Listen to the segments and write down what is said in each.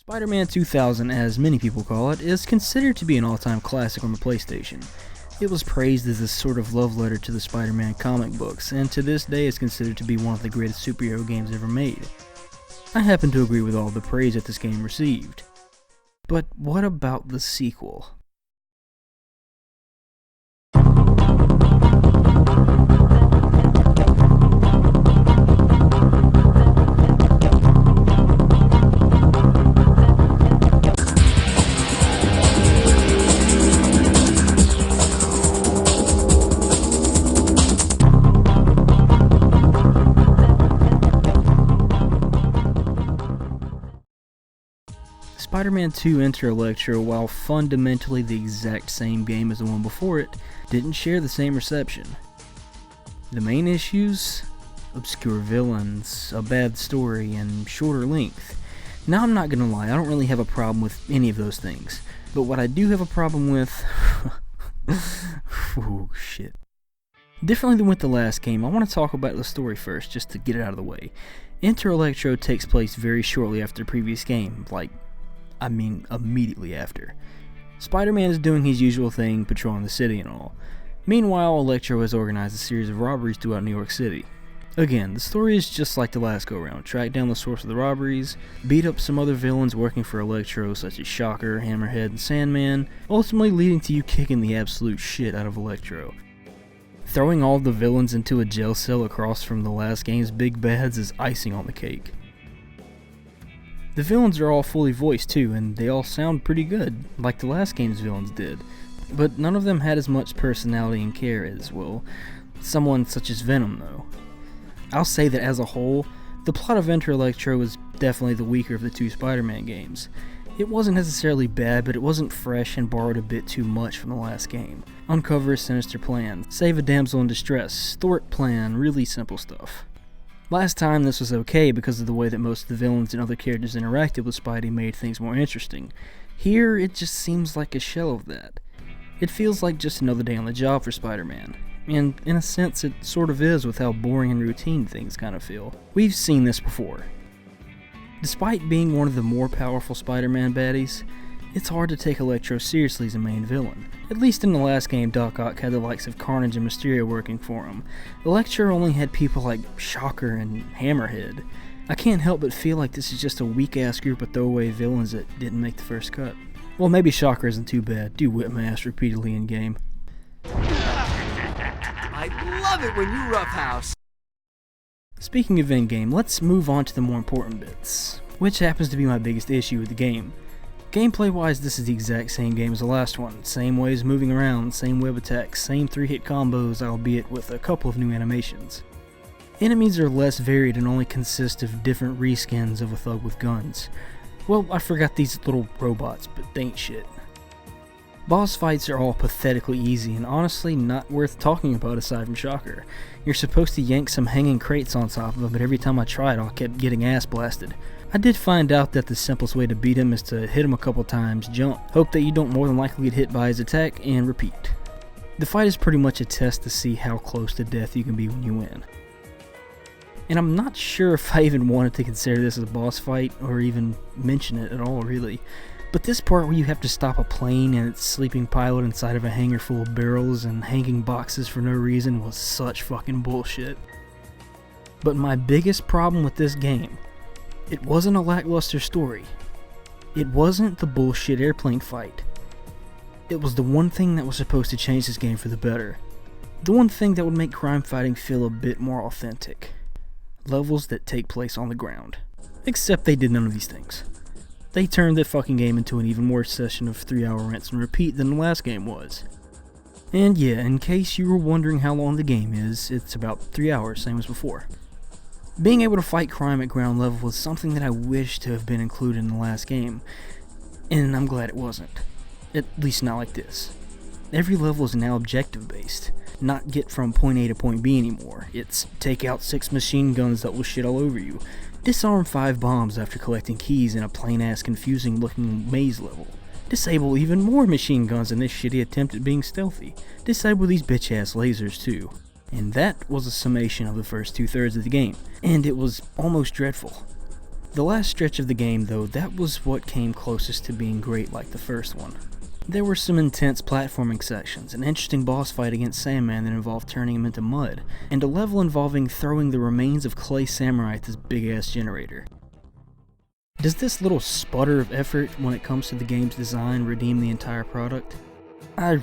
Spider-Man 2000, as many people call it, is considered to be an all-time classic on the PlayStation. It was praised as a sort of love letter to the Spider-Man comic books, and to this day is considered to be one of the greatest superhero games ever made. I happen to agree with all the praise that this game received. But what about the sequel? Spider-Man 2 Enter Electro, while fundamentally the exact same game as the one before it, didn't share the same reception. The main issues? Obscure villains, a bad story, and shorter length. Now I'm not gonna lie, I don't really have a problem with any of those things. But what I do have a problem with... oh shit. Differently than with the last game, I want to talk about the story first, just to get it out of the way. Enter Electro takes place very shortly after the previous game, immediately after. Spider-Man is doing his usual thing, patrolling the city and all. Meanwhile, Electro has organized a series of robberies throughout New York City. Again, the story is just like the last go-round. Track down the source of the robberies, beat up some other villains working for Electro such as Shocker, Hammerhead, and Sandman, ultimately leading to you kicking the absolute shit out of Electro. Throwing all the villains into a jail cell across from the last game's big bads is icing on the cake. The villains are all fully voiced too, and they all sound pretty good, like the last game's villains did. But none of them had as much personality and care as, well, someone such as Venom though. I'll say that as a whole, the plot of Enter Electro is definitely the weaker of the two Spider-Man games. It wasn't necessarily bad, but it wasn't fresh and borrowed a bit too much from the last game. Uncover a sinister plan, save a damsel in distress, thwart plan, really simple stuff. Last time this was okay because of the way that most of the villains and other characters interacted with Spidey made things more interesting. Here, it just seems like a shell of that. It feels like just another day on the job for Spider-Man. And in a sense, it sort of is with how boring and routine things kind of feel. We've seen this before. Despite being one of the more powerful Spider-Man baddies, it's hard to take Electro seriously as a main villain. At least in the last game, Doc Ock had the likes of Carnage and Mysterio working for him. Electro only had people like Shocker and Hammerhead. I can't help but feel like this is just a weak-ass group of throwaway villains that didn't make the first cut. Well, maybe Shocker isn't too bad. Do whip my ass repeatedly in-game. I love it when you roughhouse! Speaking of in-game, let's move on to the more important bits, which happens to be my biggest issue with the game. Gameplay-wise, this is the exact same game as the last one. Same ways moving around, same web attacks, same 3-hit combos, albeit with a couple of new animations. Enemies are less varied and only consist of different reskins of a thug with guns. Well, I forgot these little robots, but they ain't shit. Boss fights are all pathetically easy and honestly not worth talking about aside from Shocker. You're supposed to yank some hanging crates on top of him, but every time I tried I kept getting ass blasted. I did find out that the simplest way to beat him is to hit him a couple times, jump, hope that you don't more than likely get hit by his attack, and repeat. The fight is pretty much a test to see how close to death you can be when you win. And I'm not sure if I even wanted to consider this as a boss fight, or even mention it at all really. But this part where you have to stop a plane and its sleeping pilot inside of a hangar full of barrels and hanging boxes for no reason was such fucking bullshit. But my biggest problem with this game, it wasn't a lackluster story. It wasn't the bullshit airplane fight. It was the one thing that was supposed to change this game for the better. The one thing that would make crime fighting feel a bit more authentic. Levels that take place on the ground. Except they did none of these things. They turned the fucking game into an even worse session of 3-hour rinse and repeat than the last game was. And yeah, in case you were wondering how long the game is, it's about 3 hours, same as before. Being able to fight crime at ground level was something that I wish to have been included in the last game, and I'm glad it wasn't. At least not like this. Every level is now objective based, not get from point A to point B anymore. It's take out 6 machine guns that will shit all over you, disarm 5 bombs after collecting keys in a plain ass confusing looking maze level, disable even more machine guns in this shitty attempt at being stealthy, disable these bitch ass lasers too. And that was a summation of the first 2/3 of the game, and it was almost dreadful. The last stretch of the game though, that was what came closest to being great like the first one. There were some intense platforming sections, an interesting boss fight against Sandman that involved turning him into mud, and a level involving throwing the remains of Clay Samurai at this big ass generator. Does this little sputter of effort when it comes to the game's design redeem the entire product? I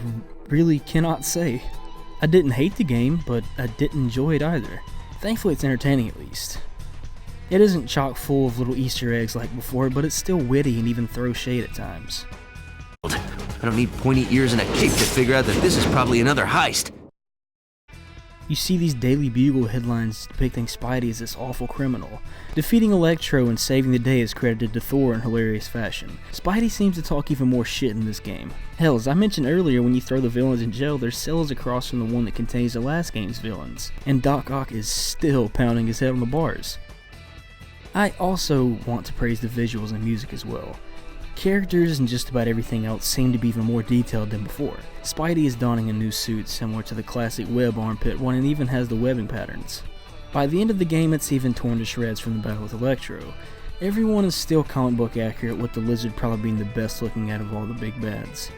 really cannot say. I didn't hate the game, but I didn't enjoy it either. Thankfully it's entertaining at least. It isn't chock full of little Easter eggs like before, but it's still witty and even throws shade at times. I don't need pointy ears and a cape to figure out that this is probably another heist. You see these Daily Bugle headlines depicting Spidey as this awful criminal. Defeating Electro and saving the day is credited to Thor in hilarious fashion. Spidey seems to talk even more shit in this game. Hell, as I mentioned earlier, when you throw the villains in jail, there's cells across from the one that contains the last game's villains, and Doc Ock is still pounding his head on the bars. I also want to praise the visuals and music as well. Characters and just about everything else seem to be even more detailed than before. Spidey is donning a new suit similar to the classic web armpit one and even has the webbing patterns. By the end of the game it's even torn to shreds from the battle with Electro. Everyone is still comic book accurate, with the lizard probably being the best looking out of all the big bads.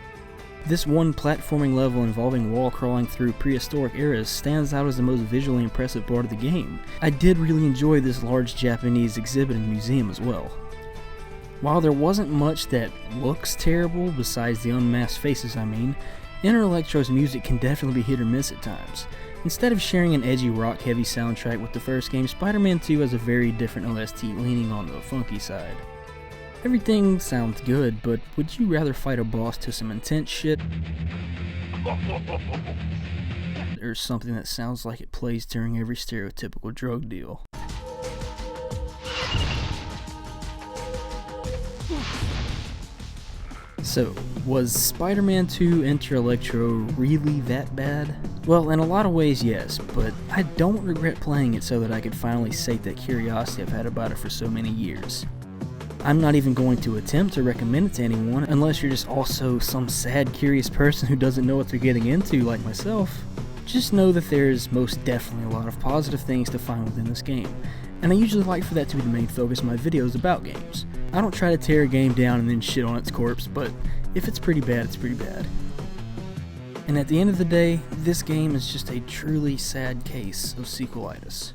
This one platforming level involving wall crawling through prehistoric eras stands out as the most visually impressive part of the game. I did really enjoy this large Japanese exhibit and museum as well. While there wasn't much that looks terrible, besides the unmasked faces Inner Electro's music can definitely be hit or miss at times. Instead of sharing an edgy rock-heavy soundtrack with the first game, Spider-Man 2 has a very different OST leaning on the funky side. Everything sounds good, but would you rather fight a boss to some intense shit? Or something that sounds like it plays during every stereotypical drug deal? So, was Spider-Man 2 Enter Electro really that bad? Well, in a lot of ways yes, but I don't regret playing it so that I could finally sate that curiosity I've had about it for so many years. I'm not even going to attempt to recommend it to anyone unless you're just also some sad, curious person who doesn't know what they're getting into like myself. Just know that there's most definitely a lot of positive things to find within this game, and I usually like for that to be the main focus of my videos about games. I don't try to tear a game down and then shit on its corpse, but if it's pretty bad, it's pretty bad. And at the end of the day, this game is just a truly sad case of sequelitis.